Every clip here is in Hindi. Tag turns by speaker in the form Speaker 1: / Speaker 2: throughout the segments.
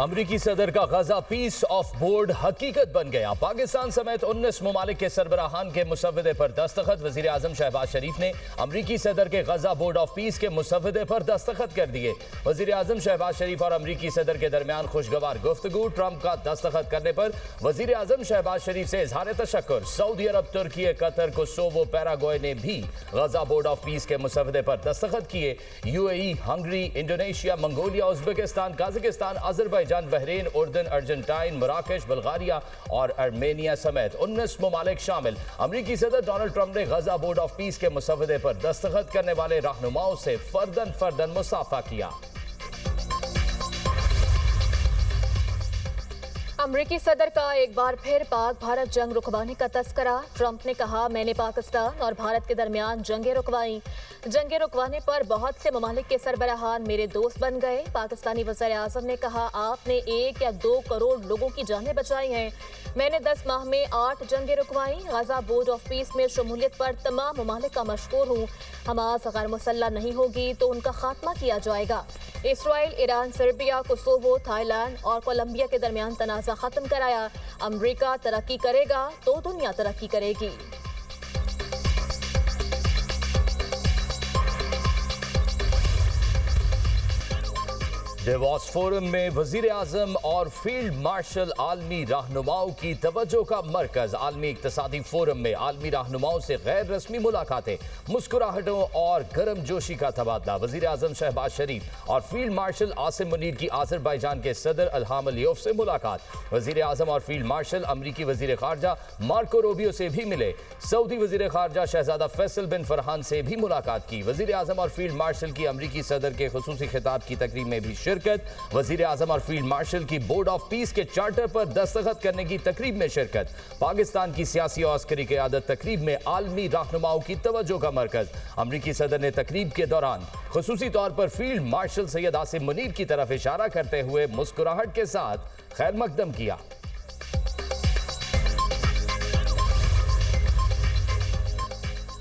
Speaker 1: अमरीकी सदर का गजा पीस ऑफ बोर्ड हकीकत बन गया। पाकिस्तान समेत 19 ममालिक के सरबराहान के मुसव्वदे पर दस्तखत। वजीर आजम शहबाज शरीफ ने अमरीकी सदर के गजा बोर्ड ऑफ पीस के मुसव्वदे पर दस्तखत कर दिए। वजीर आजम शहबाज शरीफ और अमरीकी सदर के दरमियान खुशगवार गुफ्तगू। ट्रंप का दस्तखत करने पर वजीर आजम शहबाज शरीफ से इजहार तशक्कुर। सऊदी अरब, तुर्की, कतर, कोसोवो, पैराग्वे ने भी गजा बोर्ड ऑफ पीस के मुसव्वदे पर दस्तखत किए। UAE, Hungary, Indonesia, Mongolia, Uzbekistan, Kazakhstan, Azerbaijan, Bahrain, उर्दन, अर्जेंटाइन, मराकेश, बुल्गारिया और आर्मेनिया समेत 19 ममालिक शामिल। अमरीकी सदर डोनाल्ड ट्रंप ने गजा बोर्ड ऑफ पीस के मुसव्वदे पर दस्तखत करने वाले रहनुमाओं से फर्दन फर्दन मुसाफा किया।
Speaker 2: अमरीकी सदर का एक बार फिर पाक भारत जंग रुकवाने का तस्करा। ट्रंप ने कहा, मैंने पाकिस्तान और भारत के दरमियान जंगें रुकवाई। जंगें रुकवाने पर बहुत से ममालिक के सरबराहान मेरे दोस्त बन गए। पाकिस्तानी वज़ीर आज़म ने कहा, आपने 1 या 2 करोड़ लोगों की जानें बचाई हैं। मैंने 10 माह में 8 जंगें रुकवाई। गजा बोर्ड ऑफ पीस में शमूलियत पर तमाम ममालिक का मशकूर हूँ। हमास गैर मुसल्लह नहीं होगी तो उनका खात्मा किया जाएगा। Israel, Iran, Serbia, Kosovo, Thailand और कोलंबिया के दरमियान तनाज़ा खत्म कराया। अमरीका तरक्की करेगा तो दुनिया तरक्की करेगी।
Speaker 1: डेवॉस फोरम में वजीर आजम और फील्ड मार्शल आलमी रहनुमाओं की तवज्जो का मरकज। आलमी इक्तसादी फोरम में आलमी रहनुमाओं से गैर रस्मी मुलाकातें, मुस्कुराहटों और गर्म जोशी का तबादला। वजीर आजम शहबाज शरीफ और फील्ड मार्शल आसिम मुनीर की अजरबैजान के सदर इल्हाम अलियोव से मुलाकात। वजीर आजम और फील्ड मार्शल अमरीकी वजीर खारजा मार्को रूबियो से भी मिले। सऊदी वजीर खारजा शहजादा फैसल बिन फरहान से भी मुलाकात की। वजीर आजम और फील्ड मार्शल की अमरीकी सदर के खुसूसी खिताब की तकरीब में भी शिरकत। वजीर आजम और फील्ड मार्शल की बोर्ड ऑफ पीस के चार्टर पर दस्तखत करने की तकरीब में शिरकत। पाकिस्तान की सियासी और अस्करी क़यादत तकरीब में आलमी रहनुमाओं की तवज्जो का मरकज। अमरीकी सदर ने तकरीब के दौरान खुसूसी तौर पर फील्ड मार्शल सैयद आसिम मुनीर की तरफ इशारा करते हुए मुस्कुराहट के साथ खैर मकदम किया।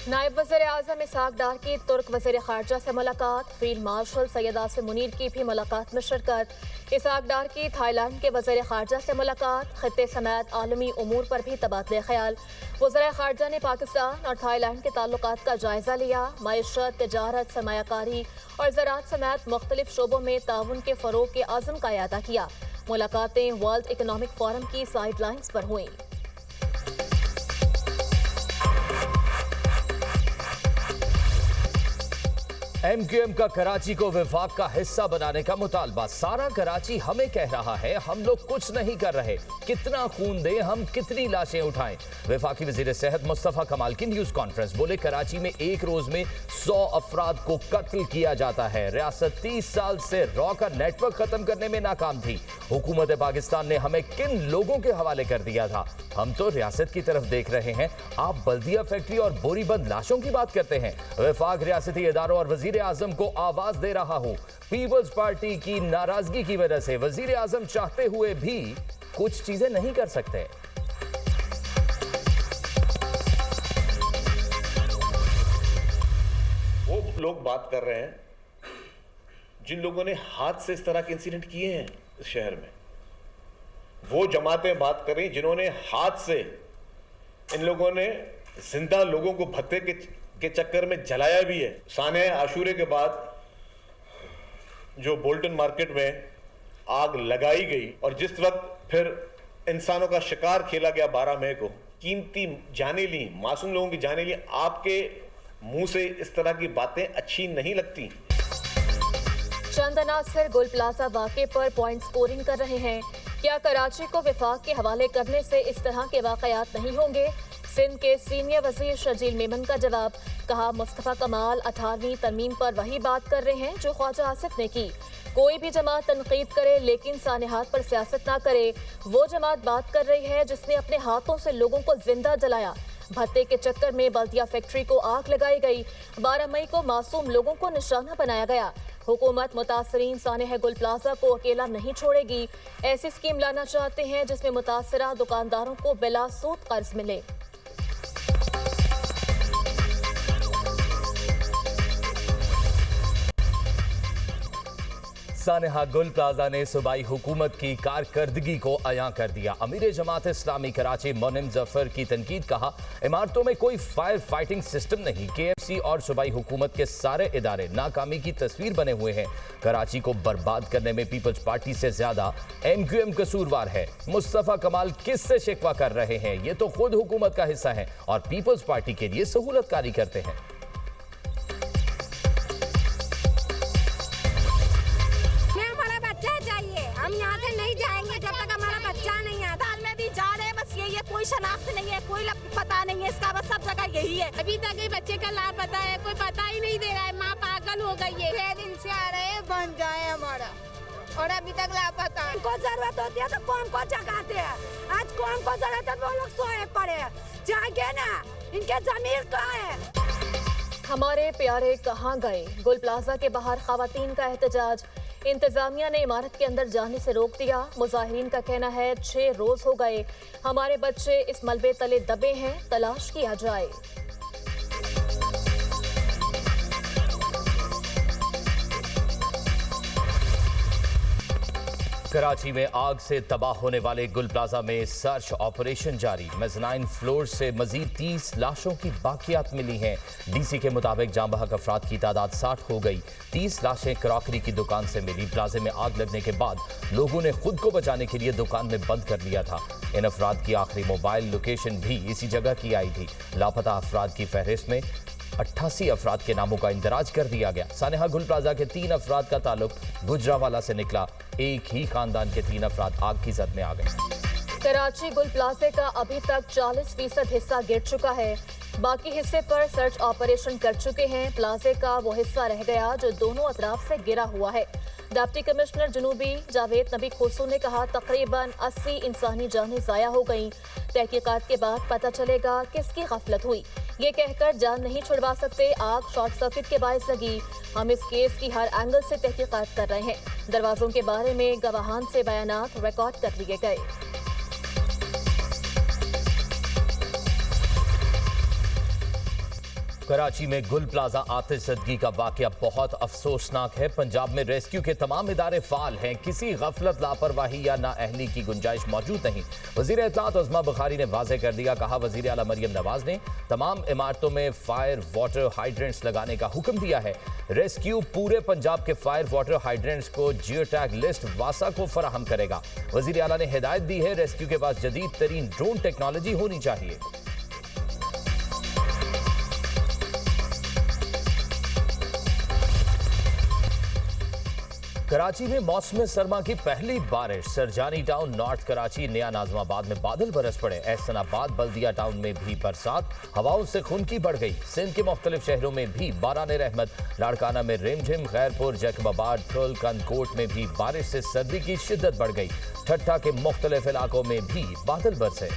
Speaker 2: नायब वज़ीर आज़म इसहाक डार की तुर्क वज़ीर खारजा से मुलाकात। फील्ड मार्शल सैयद आसिम मुनीर की भी मुलाकात में शिरकत। इसहाक डार की थाईलैंड के वज़ीर खारजा से मुलाकात। खित्ते समेत आलमी उमूर पर भी तबादले ख्याल। वज़ीर खारजा ने पाकिस्तान और थाईलैंड के ताल्लुकात का जायजा लिया। मईशत, तिजारत, सरमायाकारी और ज़राअत समेत मुख्तलिफ शोबों में ताउन के फ़रोग के आज़म का अदा किया। मुलाकातें वर्ल्ड इकनॉमिक फोरम की साइडलाइंस पर हुई।
Speaker 1: MQM का कराची को विफाक का हिस्सा बनाने का मुतालबा। सारा कराची हमें कह रहा है हम लोग कुछ नहीं कर रहे, कितना खून दें, हम कितनी लाशें उठाएं। वफाकी वजीर सेहत मुस्तफ़ा कमाल की न्यूज कॉन्फ्रेंस। बोले, कराची में एक रोज में 100 अफराद को कत्ल किया जाता है। रियासत 30 साल से रॉ का नेटवर्क खत्म करने में नाकाम थी। हुकूमत पाकिस्तान ने हमें किन लोगों के हवाले कर दिया था? हम तो रियासत की तरफ देख रहे हैं, आप बल्दिया फैक्ट्री और बोरीबंद लाशों की बात करते हैं। वफाक रियासती इदारों और वजीर आजम को आवाज दे रहा हूं। पीपल्स पार्टी की नाराजगी की वजह से वजीर आजम चाहते हुए भी कुछ चीजें नहीं कर सकते।
Speaker 3: वो लोग बात कर रहे हैं जिन लोगों ने हाथ से इस तरह के इंसिडेंट किए हैं इस शहर में। वो जमातें बात कर रही जिन्होंने हाथ से, इन लोगों ने जिंदा लोगों को भत्ते के चक्कर में जलाया भी है। साने आशूरे के बाद जो बोल्टन मार्केट में आग लगाई गई और जिस वक्त फिर इंसानों का शिकार खेला गया 12 मई को, कीमती जाने ली, मासूम लोगों की जाने ली, आपके मुंह से इस तरह की बातें अच्छी नहीं लगती।
Speaker 2: चंद अनासर गुल प्लाजा वाक़े पर पॉइंट स्कोरिंग कर रहे हैं। क्या कराची को विफाक के हवाले करने से इस तरह के वाक़यात नहीं होंगे? सिंध के सीनियर वजीर शर्जील मेमन का जवाब। कहा, मुस्तफ़ा कमाल 18वीं तरमीम पर वही बात कर रहे हैं जो ख्वाजा आसिफ ने की। कोई भी जमात तनकीद करे लेकिन सानेहात पर सियासत ना करे। वो जमात बात कर रही है जिसने अपने हाथों से लोगों को जिंदा जलाया। भत्ते के चक्कर में बल्दिया फैक्ट्री को आग लगाई गई। 12 मई को मासूम लोगों को निशाना बनाया गया। हुकूमत मुतासरीन सानेह गुल प्लाजा को अकेला नहीं छोड़ेगी। ऐसी स्कीम लाना चाहते हैं जिसमें मुतासरा दुकानदारों को बिला सूद कर्ज मिले।
Speaker 1: सानेहा गुल प्लाजा ने सूबाई हुकूमत की कारकर्दगी को अयां कर दिया। अमीर जमात इस्लामी कराची मोनिम जफर की तनकीद, कहा इमारतों में कोई फायर फाइटिंग सिस्टम नहीं। KFC और सूबाई हुकूमत के सारे इदारे नाकामी की तस्वीर बने हुए हैं। कराची को बर्बाद करने में पीपल्स पार्टी से ज्यादा MQM कसूरवार है। मुस्तफा कमाल किससे शिकवा कर रहे हैं? ये तो खुद हुकूमत का हिस्सा है और पीपल्स पार्टी के लिए सहूलतकारी करते हैं।
Speaker 4: हम यहाँ से नहीं जाएंगे जब तक हमारा बच्चा नहीं आता।
Speaker 5: दाल में भी जा रहे हैं, बस यही है, कोई शनाख्त नहीं है, कोई पता नहीं है इसका, बस सब जगह यही है।
Speaker 4: अभी तक ये बच्चे का लापता है, कोई पता ही नहीं दे रहा है। माँ पागल हो गई है। 6 दिन से आ रहे हैं, बन जाए हमारा, और अभी तक लापता है।
Speaker 5: उनको जरूरत होती है तो कौन को जगाते हैं। आज कौन को जरूरत है, वो लोग सोए पड़े हैं। जागे ना, इनके जमीर कहाँ है?
Speaker 2: हमारे प्यारे कहाँ गए? गुल प्लाजा के बाहर खवातीन का एहतजाज। इंतजामिया ने इमारत के अंदर जाने से रोक दिया। मुजाहिरीन का कहना है 6 रोज हो गए, हमारे बच्चे इस मलबे तले दबे हैं, तलाश किया जाए।
Speaker 1: कराची में आग से तबाह होने वाले गुल प्लाजा में सर्च ऑपरेशन जारी। मेज़नाइन फ्लोर से मजीद 30 लाशों की बाकियात मिली हैं। DC के मुताबिक जाँ बहक अफराद की तादाद 60 हो गई। 30 लाशें क्रॉकरी की दुकान से मिली। प्लाजे में आग लगने के बाद लोगों ने खुद को बचाने के लिए दुकान में बंद कर लिया था। इन अफराद की आखिरी मोबाइल लोकेशन भी इसी जगह की आई थी। लापता अफराद की फहरिस्त में 88 अफराद के नामों का इंदराज कर दिया गया। सानेहा गुल प्लाजा के 3 अफराद का ताल्लुक गुजरावाला से निकला। एक ही खानदान के 3 अफराद आग की जद में आ गए।
Speaker 2: कराची गुल प्लाजे का अभी तक 40% हिस्सा गिर चुका है। बाकी हिस्से पर सर्च ऑपरेशन कर चुके हैं। प्लाजे का वो हिस्सा रह गया जो दोनों अतराफ से गिरा हुआ है। डिप्टी कमिश्नर जनूबी जावेद नबी खोसू ने कहा तकरीबन 80 इंसानी जानें ज़ाया हो गईं। तहकीकात के बाद पता चलेगा किसकी गफलत हुई। ये कहकर जान नहीं छुड़वा सकते, आग शॉर्ट सर्किट के बायस लगी। हम इस केस की हर एंगल से तहकीकात कर रहे हैं। दरवाजों के बारे में गवाहान से बयानात रिकॉर्ड कर लिए गए।
Speaker 1: कराची में गुल प्लाजा आतिशज़दगी का वाकया बहुत अफसोसनाक है। पंजाब में रेस्क्यू के तमाम इदारे फाल हैं। किसी गफलत, लापरवाही या नाअहली की गुंजाइश मौजूद नहीं। वज़ीर इत्तलात उज़्मा बुखारी ने वाज़े कर दिया। कहा वज़ीर आला मरियम नवाज ने तमाम इमारतों में फायर वाटर हाइड्रेंट्स लगाने का हुक्म दिया है। रेस्क्यू पूरे पंजाब के फायर वाटर हाइड्रेंट्स को जियो टैग लिस्ट वासा को फराहम करेगा। वज़ीर आला ने हिदायत दी है रेस्क्यू के पास जदीद तरीन ड्रोन टेक्नोलॉजी होनी चाहिए। कराची में मौसम सरमा की पहली बारिश। सरजानी टाउन, नॉर्थ कराची, नया नाजमाबाद में बादल बरस पड़े। एहसनाबाद, बल्दिया टाउन में भी बरसात, हवाओं से खुनकी बढ़ गई। सिंध के मुख्तलिफ शहरों में भी बारान रहमत। लाड़काना में रिमझिम, खैरपुर, जैकबाबाद, ठुल, कंदकोट में भी बारिश से सर्दी की शिद्दत बढ़ गई। ठट्ठा के मुख्तलिफ इलाकों में भी बादल बरसे।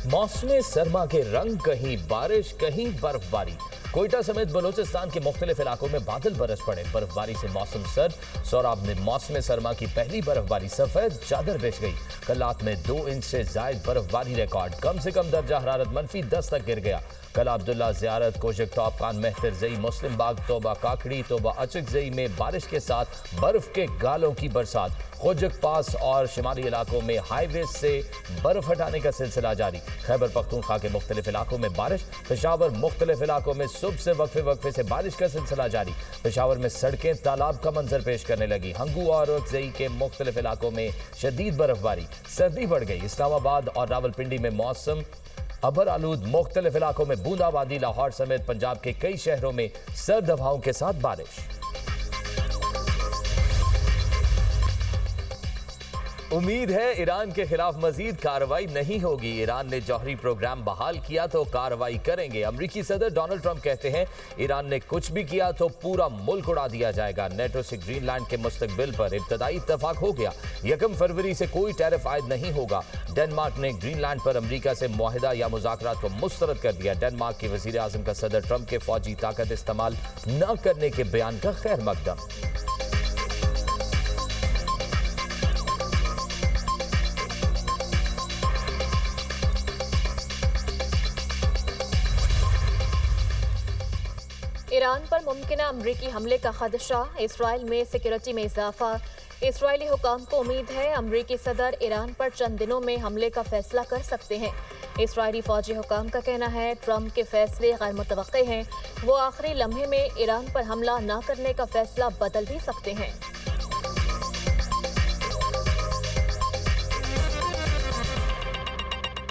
Speaker 1: मौसम सरमा के रंग, कहीं बारिश कहीं बर्फबारी। कोयटा समेत बलोचिस्तान के मुख्तलिफ इलाकों में बादल बरस पड़े। बर्फबारी से मौसम सर्द। सोराब में मौसम सरमा की पहली बर्फबारी सफेद चादर बिछ गई। कलात में 2 इंच से जायद बर्फबारी रिकॉर्ड। कम से कम दर्जा हरारत -10 तक गिर गया। कल अब्दुल्ला ज़ियारत, कोशक टॉप, खान मेहतर जई, मुस्लिम बाग, तोबा काकड़ी, तोबा अचक जई में बारिश के साथ बर्फ के गालों की बरसात। खोजक पास और शिमाली इलाकों में हाईवे से बर्फ हटाने का सिलसिला जारी। खैबर पख्तूनख्वा के मुख्तलिफ इलाकों में बारिश। पेशावर मुख्तलिफ इलाकों में सुबह से वक्फे से बारिश का सिलसिला जारी। पेशावर में सड़कें तालाब का मंजर पेश करने लगी। हंगू और अकजई के मुख्तलिफ इलाकों में शदीद बर्फबारी। सर्दी बढ़ गई। इस्लामाबाद और रावलपिंडी में मौसम अबर आलूद। मुख्तलिफ इलाकों में बूंदाबांदी। लाहौर समेत पंजाब के कई शहरों में सर्द हवाओं के साथ बारिश। उम्मीद है ईरान के खिलाफ मजीद कार्रवाई नहीं होगी। ईरान ने जौहरी प्रोग्राम बहाल किया तो कार्रवाई करेंगे। अमरीकी सदर डोनाल्ड ट्रंप कहते हैं ईरान ने कुछ भी किया तो पूरा मुल्क उड़ा दिया जाएगा। नेटो से ग्रीनलैंड के मुस्तकबिल पर इब्तदाई इत्तफाक हो गया। 1 फरवरी से कोई टैरिफ आयद नहीं होगा। डेनमार्क ने ग्रीनलैंड पर अमरीका से मुआहिदा या मुज़ाकरात को मुस्तरद कर दिया। डेनमार्क के वज़ीर आज़म का सदर ट्रंप के फौजी ताकत इस्तेमाल न करने के बयान का खैर मकदम।
Speaker 2: ईरान पर मुमकिन अमरीकी हमले का खदशा, इसराइल में सिक्योरिटी में इजाफा। इसराइली हुकाम को उम्मीद है अमरीकी सदर ईरान पर चंद दिनों में हमले का फैसला कर सकते हैं। इसराइली फौजी हुकाम का कहना है ट्रंप के फैसले गैर मुतवक्के हैं। वो आखिरी लम्हे में ईरान पर हमला न करने का फैसला बदल भी सकते हैं।